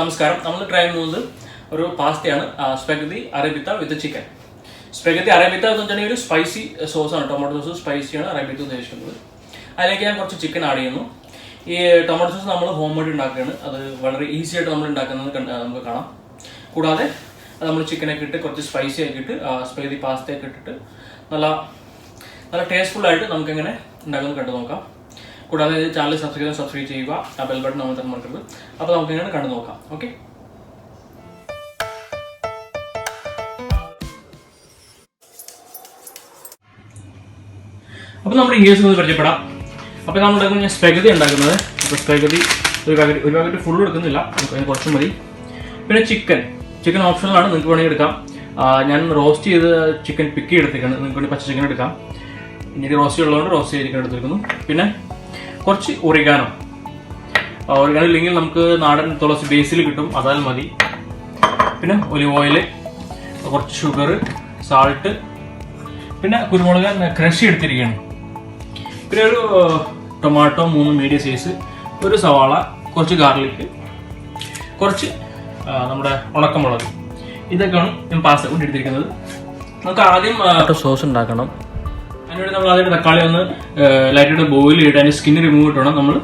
നമസ്കാരം. നമ്മൾ ട്രൈ ചെയ്യുന്നത് ഒരു പാസ്തയാണ്, സ്പെഗത്തി അറബിത്ത വിത്ത് ചിക്കൻ. സ്പെഗത്തി അറബിത്ത എന്ന് വെച്ചിട്ടുണ്ടെങ്കിൽ ഒരു സ്പൈസി സോസാണ്, ടൊമാറ്റോ സോസ് സ്പൈസിയാണ് അറബിത്ത ഉദ്ദേശിക്കുന്നത്. അതിലേക്ക് ഞാൻ കുറച്ച് ചിക്കൻ ആഡ് ചെയ്യുന്നു. ഈ ടൊമാറ്റോ സോസ് നമ്മൾ ഹോം മെയ്ഡ് ഉണ്ടാക്കുകയാണ്, അത് വളരെ ഈസി ആയിട്ട് നമ്മൾ ഉണ്ടാക്കുന്നത് നമുക്ക് കാണാം. കൂടാതെ അത് നമ്മൾ ചിക്കനൊക്കെ ഇട്ട് കുറച്ച് സ്പൈസി ആക്കി ഇട്ട് സ്പെഗത്തി പാസ്തയൊക്കെ ഇട്ടിട്ട് നല്ല ടേസ്റ്റ്ഫുള്ളായിട്ട് നമുക്കെങ്ങനെ ഉണ്ടാക്കുന്നത് കണ്ടു നോക്കാം. കൂടാതെ ചാനൽ സബ്സ്ക്രൈബ് ചെയ്യുക, ആ ബെൽ ബട്ടൺ നമ്മൾ മറക്കരുത്. അപ്പോൾ നമുക്ക് ഇങ്ങനെ കണ്ടു നോക്കാം. ഓക്കെ, അപ്പോൾ നമ്മുടെ ഇൻഗ്രീഡിയൻസ് ഒന്ന് പരിചയപ്പെടാം. അപ്പോൾ നമ്മൾ ഉണ്ടാക്കുന്നത് സ്പെഗത്തി ഉണ്ടാക്കുന്നത്. അപ്പോൾ സ്പെഗത്തി ഒരു പാക്കറ്റ് ഫുൾ എടുക്കുന്നില്ല, നമുക്ക് കുറച്ച് മതി. പിന്നെ ചിക്കൻ ഓപ്ഷണലാണ്, നിങ്ങൾക്ക് വേണമെങ്കിൽ എടുക്കാം. ഞാൻ റോസ്റ്റ് ചെയ്ത് ചിക്കൻ പിക്കി എടുത്തേക്കാണ്, നിങ്ങൾക്ക് വേണ്ടി പച്ച ചിക്കൻ എടുക്കാം. ഇനി റോസ്റ്റ് ഉള്ളതുകൊണ്ട് റോസ്റ്റ് ചെയ്ത് ചിക്കൻ എടുത്തിരിക്കുന്നു. പിന്നെ കുറച്ച് ഒറിഗാനോ ഇല്ലെങ്കിൽ നമുക്ക് നാടൻ തുളസി ബേസിൽ കിട്ടും, അതാൽ മതി. പിന്നെ ഒലിവ് ഓയിൽ, കുറച്ച് ഷുഗർ, സാൾട്ട്, പിന്നെ കുരുമുളക് ക്രഷ് എടുത്തിരിക്കുകയാണ്. പിന്നെ ഒരു ടൊമാറ്റോ 3 മീഡിയം സൈസ്, ഒരു സവാള, കുറച്ച് ഗാർലിക്, കുറച്ച് നമ്മുടെ ഉണക്കമുളക്. ഇതൊക്കെയാണ് ഞാൻ പാസ്ത കൊണ്ട് എടുത്തിരിക്കുന്നത്. നമുക്ക് ആദ്യം സോസ് ഉണ്ടാക്കണം. അതിനുവേണ്ടി നമ്മൾ ആദ്യം തക്കാളി ഒന്ന് ലൈറ്റായിട്ട് ബോയിൽ ചെയ്തിട്ട് അതിൻ്റെ സ്കിന്ന് റിമൂവ് ഇട്ട് വേണം നമ്മൾ.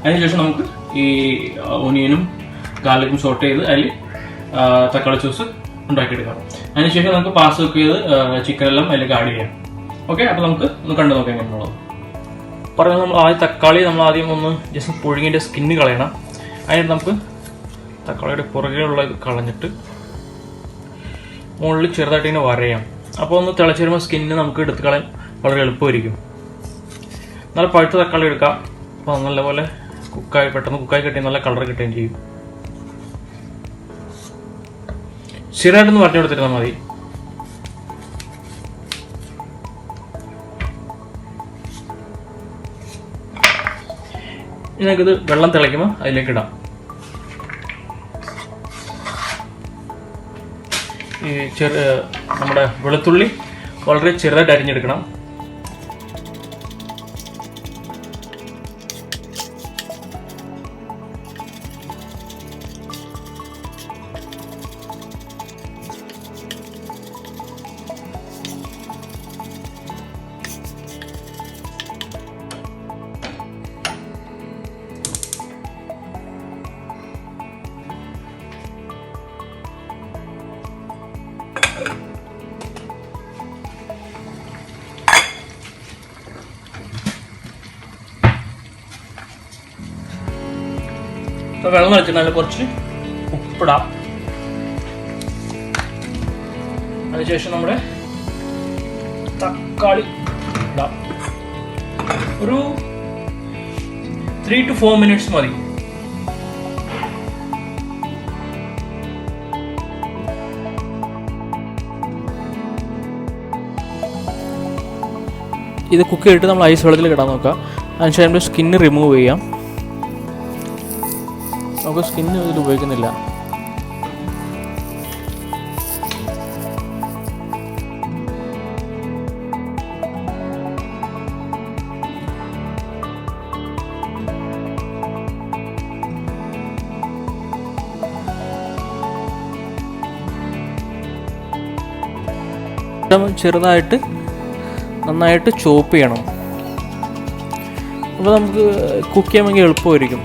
അതിനുശേഷം നമുക്ക് ഈ ഒനിയനും ഗാർലിക്കും സോട്ട് ചെയ്ത് അതിൽ തക്കാളി സോസ് ഉണ്ടാക്കിയെടുക്കാം. അതിനുശേഷം നമുക്ക് പാസ്ത കുക്ക് ചെയ്ത് ചിക്കനെല്ലാം അതിലേക്ക് ആഡ് ചെയ്യാം. ഓക്കെ, അപ്പോൾ നമുക്ക് ഒന്ന് കണ്ടു നോക്കാം എങ്ങനെയുള്ളത്. പറയുന്നത് നമ്മൾ ആദ്യം തക്കാളി നമ്മൾ ആദ്യം ഒന്ന് ജസ്റ്റ് പുഴുങ്ങിൻ്റെ സ്കിന്ന് കളയണം. അതിന് നമുക്ക് തക്കാളിയുടെ പുറകിലുള്ള ഇത് കളഞ്ഞിട്ട് മുകളിൽ ചെറുതായിട്ട് ഇങ്ങനെ വരയാം. അപ്പോൾ ഒന്ന് തിളച്ച് വരുമ്പോൾ സ്കിന്ന് നമുക്ക് എടുത്ത് കളയാൻ വളരെ എളുപ്പമായിരിക്കും. നല്ല പഴുത്ത തക്കാളി എടുക്കാം. അപ്പോൾ നല്ലപോലെ പെട്ടെന്ന് കുക്കായി കിട്ടി നല്ല കളർ കിട്ടുകയും ചെയ്യും. സ്ഥിരമായിട്ടൊന്ന് പറഞ്ഞു കൊടുത്തിരുന്നാൽ മതി. ഞങ്ങൾക്കിത് വെള്ളം തിളയ്ക്കുമ്പോൾ അതിലേക്ക് ഇടാം. ഈ നമ്മുടെ വെളുത്തുള്ളി വളരെ ചെറുതായിട്ട് അരിഞ്ഞെടുക്കണം. അപ്പോൾ വെള്ളം നിറച്ചിട്ട് കുറച്ച് ഉപ്പിടാം. അതിനുശേഷം നമ്മുടെ തക്കാളി ഇടാം. ഒരു 3 to 4 minutes മതി. ഇത് കുക്ക് ചെയ്തിട്ട് നമ്മൾ ഐസ് വെള്ളത്തിൽ ഇടാൻ നോക്കാം. അതിനുശേഷം നമ്മുടെ സ്കിന്ന് റിമൂവ് ചെയ്യാം. നമുക്ക് സ്കിന്ന് ഇതിൽ ഉപയോഗിക്കുന്നില്ല. ചെറുതായിട്ട് നന്നായിട്ട് ചോപ്പ് ചെയ്യണം. അപ്പോൾ നമുക്ക് കുക്ക് ചെയ്യാമെങ്കിൽ എളുപ്പമായിരിക്കും.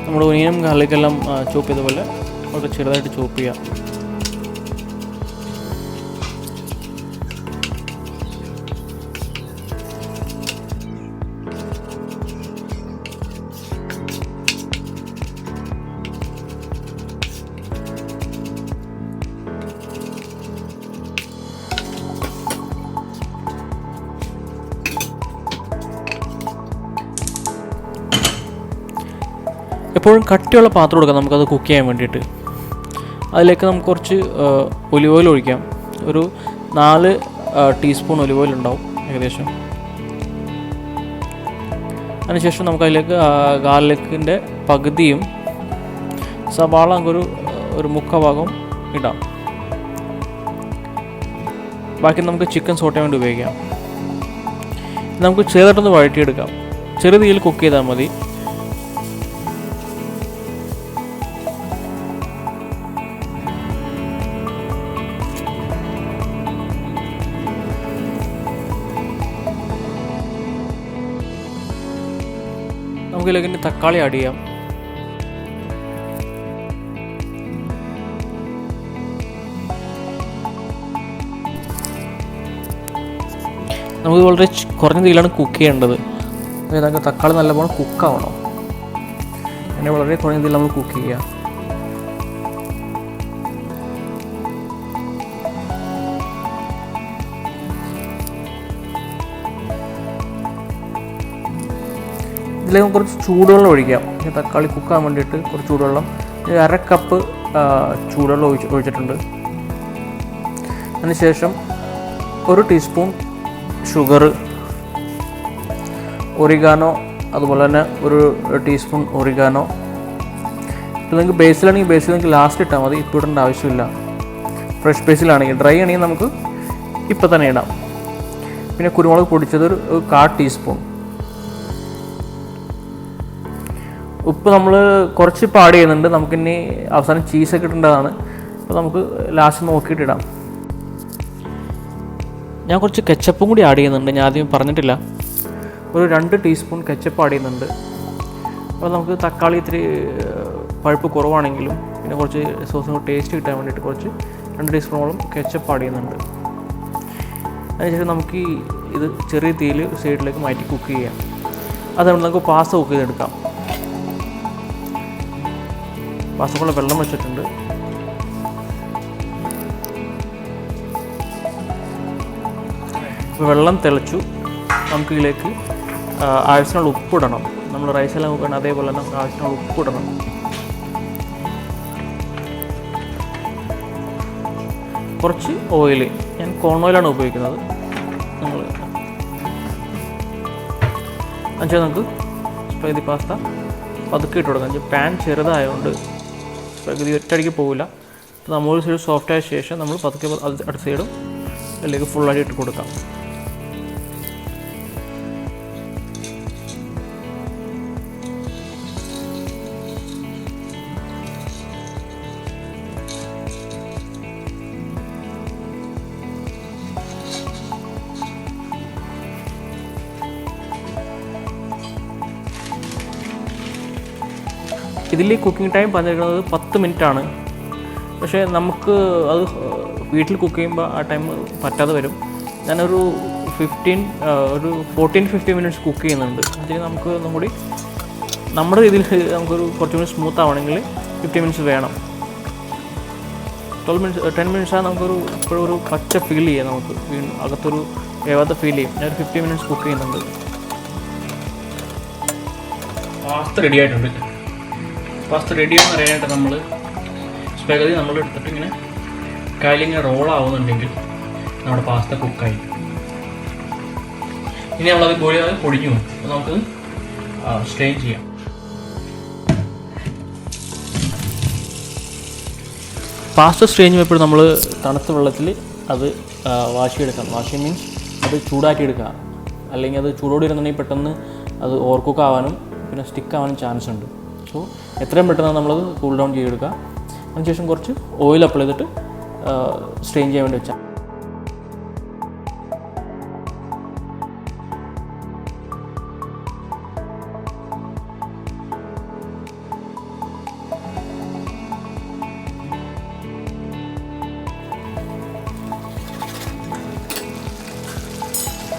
നമ്മുടെ ഒനിയനും ഗാർലിക്കെല്ലാം ചോപ്പ് ചെയ്ത പോലെ വളരെ ചെറുതായിട്ട് ചോപ്പ് ചെയ്യാം. എപ്പോഴും കട്ടിയുള്ള പാത്രം എടുക്കാം നമുക്കത് കുക്ക് ചെയ്യാൻ വേണ്ടിയിട്ട്. അതിലേക്ക് നമുക്ക് കുറച്ച് ഒലിവ് ഓയിൽ ഒഴിക്കാം. ഒരു 4 ടീസ്പൂൺ ഒലിവ് ഓയിൽ ഉണ്ടാവും ഏകദേശം. അതിനുശേഷം നമുക്ക് അതിലേക്ക് ഗാർലിക്കിൻ്റെ പകുതിയും സവാള ഒരു 1/4 ഭാഗം ഇടാം. ബാക്കി നമുക്ക് ചിക്കൻ സോട്ട് ചെയ്യാൻ വേണ്ടി ഉപയോഗിക്കാം. നമുക്ക് ചെറുതായിട്ടൊന്ന് വഴറ്റിയെടുക്കാം. ചെറു തീയിൽ കുക്ക് ചെയ്താൽ മതി. നമുക്കിതിലേക്ക് ഇനി തക്കാളി ആഡ് ചെയ്യാം. നമുക്ക് വളരെ കുറഞ്ഞ തീയിലാണ് കുക്ക് ചെയ്യേണ്ടത്. അതായത് തക്കാളി നല്ലപോലെ കുക്കാവണം. അങ്ങനെ വളരെ കുറഞ്ഞ തീയിൽ നമ്മൾ കുക്ക് ചെയ്യുക. ഇതിലേക്ക് കുറച്ച് ചൂടുവെള്ളം ഒഴിക്കാം. തക്കാളി കുക്കാൻ വേണ്ടിയിട്ട് കുറച്ച് ചൂടുവെള്ളം, 1/2 കപ്പ് ചൂടുവെള്ളം ഒഴിച്ചിട്ടുണ്ട്. അതിനുശേഷം 1 ടീസ്പൂൺ ഷുഗർ, ഒറിഗാനോ, അതുപോലെ തന്നെ 1 ടീസ്പൂൺ ഒറിഗാനോ. ഇപ്പോൾ നിങ്ങൾക്ക് ബേസിലാണെങ്കിൽ ബേസിൽ നിങ്ങൾക്ക് ലാസ്റ്റ് ഇട്ടാൽ മതി, ഇപ്പോൾ ഇടേണ്ട ആവശ്യമില്ല. ഫ്രഷ് ബേസിലാണെങ്കിൽ, ഡ്രൈ ആണെങ്കിൽ നമുക്ക് ഇപ്പോൾ തന്നെ ഇടാം. പിന്നെ കുരുമുളക് പൊടിച്ചത് 1/4 ടീസ്പൂൺ. ഉപ്പ് നമ്മൾ കുറച്ച് ഇപ്പോൾ ആഡ് ചെയ്യുന്നുണ്ട്. നമുക്കിനി അവസാനം ചീസൊക്കെ ഇടേണ്ടതാണ്. അപ്പോൾ നമുക്ക് ലാസ്റ്റ് നോക്കിയിട്ടിടാം. ഞാൻ കുറച്ച് കെച്ചപ്പും കൂടി ആഡ് ചെയ്യുന്നുണ്ട്. ഞാൻ ആദ്യം പറഞ്ഞിട്ടില്ല. 2 ടീസ്പൂൺ കെച്ചപ്പ് ആഡ് ചെയ്യുന്നുണ്ട്. അപ്പോൾ നമുക്ക് തക്കാളി ഇത്തിരി പഴുപ്പ് കുറവാണെങ്കിലും പിന്നെ കുറച്ച് സോസിന് ടേസ്റ്റ് കിട്ടാൻ വേണ്ടിയിട്ട് കുറച്ച് 2 ടീസ്പൂണോളം കെച്ചപ്പ് ആഡ് ചെയ്യുന്നുണ്ട്. അതിനുശേഷം നമുക്ക് ഇത് ചെറിയ തീയിൽ സൈഡിലേക്ക് മാറ്റി കുക്ക് ചെയ്യാം. അതുകൊണ്ട് നമുക്ക് പാസ്ത കുക്ക് ചെയ്തെടുക്കാം. പാസ്തക്കുള്ള വെള്ളം വെച്ചിട്ടുണ്ട്. വെള്ളം തിളച്ചു. നമുക്കിതിലേക്ക് ആവശ്യത്തിനുള്ള ഉപ്പിടണം. നമ്മൾ റൈസെല്ലാം നോക്കണം, അതേപോലെ തന്നെ നമുക്ക് ആവശ്യത്തിനുള്ള ഉപ്പിടണം. കുറച്ച് ഓയിൽ, ഞാൻ കോൺ ഓയിലാണ് ഉപയോഗിക്കുന്നത്. എന്നുവെച്ചാൽ നമുക്ക് സ്പെഗതി പാസ്ത പതുക്കെ ഇട്ട് കൊടുക്കാം. പാൻ ചെറുതായതുകൊണ്ട് സ്പെഗതി ഒറ്റയടിക്ക് പോകില്ല. അപ്പോൾ നമ്മൾ സൈഡ് സോഫ്റ്റ് ആയ ശേഷം നമ്മൾ പതുക്കെ അടുത്ത സൈഡും അതിലേക്ക് ഫുള്ളായിട്ട് ഇട്ട് കൊടുക്കാം. ഇതിൽ കുക്കിംഗ് ടൈം പറഞ്ഞിരിക്കുന്നത് 10 മിനിറ്റാണ്. പക്ഷേ നമുക്ക് അത് വീട്ടിൽ കുക്ക് ചെയ്യുമ്പോൾ ആ ടൈം പറ്റാതെ വരും. ഞാനൊരു 14-15 മിനിറ്റ്സ് കുക്ക് ചെയ്യുന്നുണ്ട്. അതിന് നമുക്ക് ഒന്നും കൂടി നമ്മുടെ രീതിയിൽ നമുക്കൊരു കുറച്ചും കൂടി സ്മൂത്ത് ആവണമെങ്കിൽ 15 മിനിറ്റ്സ് വേണം. 10 മിനിറ്റ്സ് ആണ് നമുക്കൊരു ഇപ്പോഴും ഒരു പച്ച ഫീൽ ചെയ്യാം. നമുക്ക് അകത്തൊരു വേവാത്ത ഫീൽ ചെയ്യും. ഞാനൊരു 15 മിനിറ്റ്സ് കുക്ക് ചെയ്യുന്നുണ്ട്. പാസ്ത റെഡി ആയിട്ടുണ്ട്. പാസ്ത റെഡിയാണെന്ന് അറിയാനായിട്ട് നമ്മൾ സ്പെഗതി നമ്മൾ എടുത്തിട്ട് ഇങ്ങനെ കയ്യിലിങ്ങനെ റോളാവുന്നുണ്ടെങ്കിൽ നമ്മുടെ പാസ്ത കുക്കായി. ഇനി നമ്മളത് പൊടിഞ്ഞു പോകും. അപ്പോൾ നമുക്ക് സ്ട്രെയിൻ ചെയ്യാം. പാസ്ത സ്ട്രെയിൻ ചെയ്യുമ്പോൾ നമ്മൾ തണുത്ത വെള്ളത്തിൽ അത് വാഷിയെടുക്കാം. വാഷി മീൻസ് അത് ചൂടാക്കിയെടുക്കുക. അല്ലെങ്കിൽ അത് ചൂടോടെ ഇരുന്നുണ്ടെങ്കിൽ പെട്ടെന്ന് അത് ഓവർ കുക്ക് ആവാനും പിന്നെ സ്റ്റിക്ക് ആവാനും ചാൻസ് ഉണ്ട്. സോ എത്രയും പെട്ടെന്ന് നമ്മളത് കൂൾ ഡൗൺ ചെയ്തെടുക്കുക. അതിനുശേഷം കുറച്ച് ഓയിൽ അപ്ലൈ ചെയ്തിട്ട് സ്ട്രെയിൻ ചെയ്യാൻ വേണ്ടി വെച്ചാൽ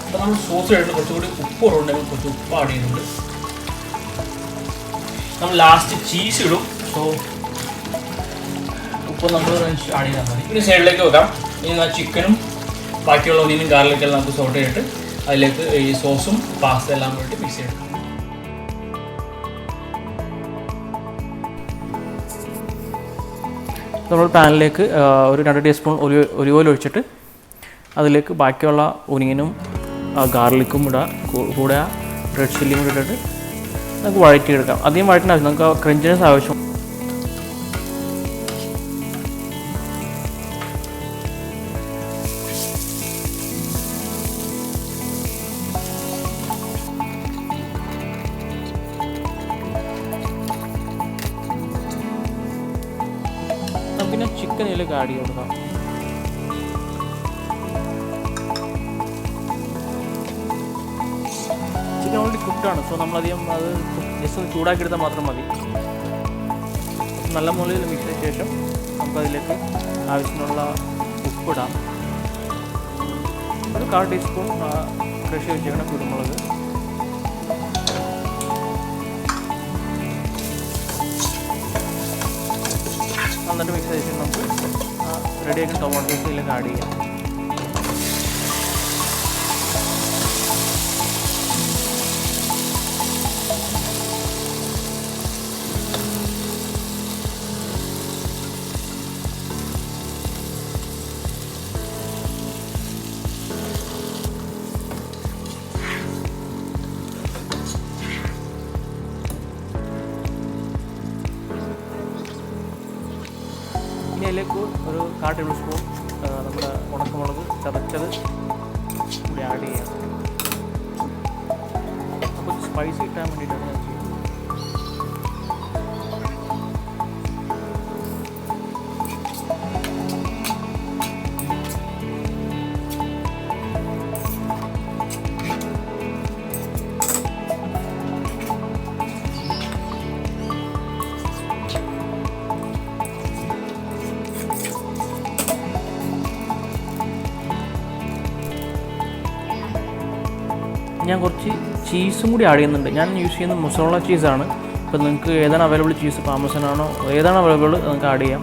അപ്പോൾ നമ്മൾ സോസ് ആയിട്ട് കുറച്ചുകൂടി ഉപ്പ് കുറവുണ്ടെങ്കിൽ കുറച്ച് ഉപ്പ് ആഡ് ചെയ്യുന്നുണ്ട്. നമ്മൾ ലാസ്റ്റ് ചീസ് ഇടും. സോ ഉപ്പ് നമ്മൾ ആഡ് ചെയ്താൽ മതി. ഇനി സൈഡിലേക്ക് വെക്കാം. ഇനി ആ ചിക്കനും ബാക്കിയുള്ള ഒന്നിനും ഗാർലിക്കെല്ലാം നമുക്ക് സോട്ട് ചെയ്തിട്ട് അതിലേക്ക് ഈ സോസും പാസ്ത എല്ലാം കൂടി മിക്സ് ചെയ്തെടുക്കാം. നമ്മൾ പാനിലേക്ക് ഒരു 2 ടീസ്പൂൺ ഒലിവ് ഓയിൽ ഒഴിച്ചിട്ട് അതിലേക്ക് ബാക്കിയുള്ള ഒനിയനും ഗാർലിക്കും കൂടെ റെഡ് ചില്ലിയും കൂടി ഇട്ടിട്ട് നമുക്ക് വഴറ്റിയെടുക്കാം. അധികം വഴറ്റിന് ആവശ്യം, നമുക്ക് ക്രഞ്ചിനെസ് ആവശ്യം. പിന്നെ ചിക്കൻ ഇതിലേക്ക് ആഡ് ചെയ്ത് കൊടുക്കാം. ചിക്കൻ ഓൾറെഡി കുക്കാണ്. സോ നമ്മളധികം അത് ജസ്റ്റ് ഒന്ന് ചൂടാക്കിയെടുത്താൽ മാത്രം മതി. നല്ല മുകളിൽ മിക്സ് ചെയ്ത ശേഷം നമുക്കതിലേക്ക് ആവശ്യത്തിനുള്ള ഉപ്പിടാം. ഒരു 1/4 ടീസ്പൂൺ ക്രഷ് വെച്ചേക്കണ കുരുമുളക്, എന്നിട്ട് മിക്സ് ചെയ്തിട്ട് നമുക്ക് റെഡിയാക്കുന്ന ടൊമാറ്റോ സോസ് ഇതിലേക്ക് ആഡ് ചെയ്യാം. ഇനി അതിലേക്ക് ഒരു 1/4 ടേബിൾ സ്പൂൺ നമ്മുടെ ഉണക്കമുളക് ചതച്ചത് കൂടി ആഡ് ചെയ്യാം. അപ്പോൾ സ്പൈസി കിട്ടാൻ വേണ്ടിയിട്ടാണ് ഞാൻ ചെയ്യുന്നത്. ഞാൻ കുറച്ച് ചീസും കൂടി ആഡ് ചെയ്യുന്നുണ്ട്. ഞാൻ യൂസ് ചെയ്യുന്നത് മൊസറോള ചീസാണ്. അപ്പോൾ നിങ്ങൾക്ക് ഏതാണ് അവൈലബിൾ ചീസ്, പാമസനാണോ ഏതാണ് അവൈലബിൾ നിങ്ങൾക്ക് ആഡ് ചെയ്യാം.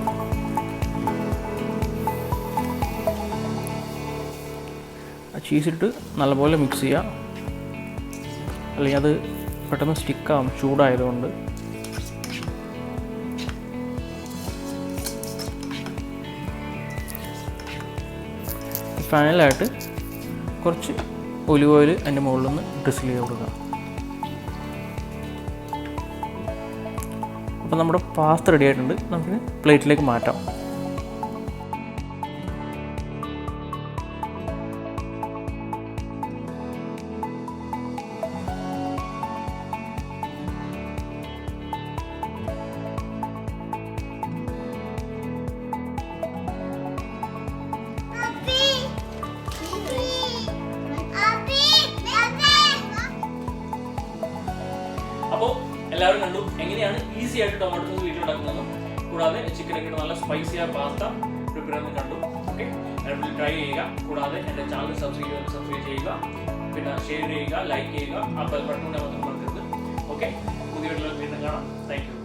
ആ ചീസിട്ട് നല്ലപോലെ മിക്സ് ചെയ്യുക, അല്ലെങ്കിൽ അത് പെട്ടെന്ന് സ്റ്റിക്കാവും ചൂടായതുകൊണ്ട്. ഫൈനലായിട്ട് കുറച്ച് ഒലിവ് ഓയിൽ അതിൻ്റെ മുകളിൽ നിന്ന് ഡ്രിസിൽ ചെയ്ത് കൊടുക്കുക. അപ്പോൾ നമ്മുടെ പാസ്ത റെഡി ആയിട്ടുണ്ട്. നമുക്ക് പ്ലേറ്റിലേക്ക് മാറ്റാം. അപ്പോൾ എല്ലാവരും കണ്ടു എങ്ങനെയാണ് ഈസി ആയിട്ട് ടൊമാറ്റോ സോസ് വീട്ടിലുണ്ടാക്കുന്നതെന്നും കൂടാതെ ചിക്കനൊക്കെ നല്ല സ്പൈസിയായ പാസ്ത പ്രിപ്പയർ ചെയ്യുന്നത് കണ്ടു. ഓക്കെ, ട്രൈ ചെയ്യുക. കൂടാതെ എൻ്റെ ചാനൽ സബ്സ്ക്രൈബ് ചെയ്യുക, പിന്നെ ഷെയർ ചെയ്യുക, ലൈക്ക് ചെയ്യുക, ആ ബെൽ ബട്ടൺ മറക്കരുത്. ഓക്കെ, പുതിയ വീഡിയോയിൽ വീണ്ടും കാണാം. Thank you.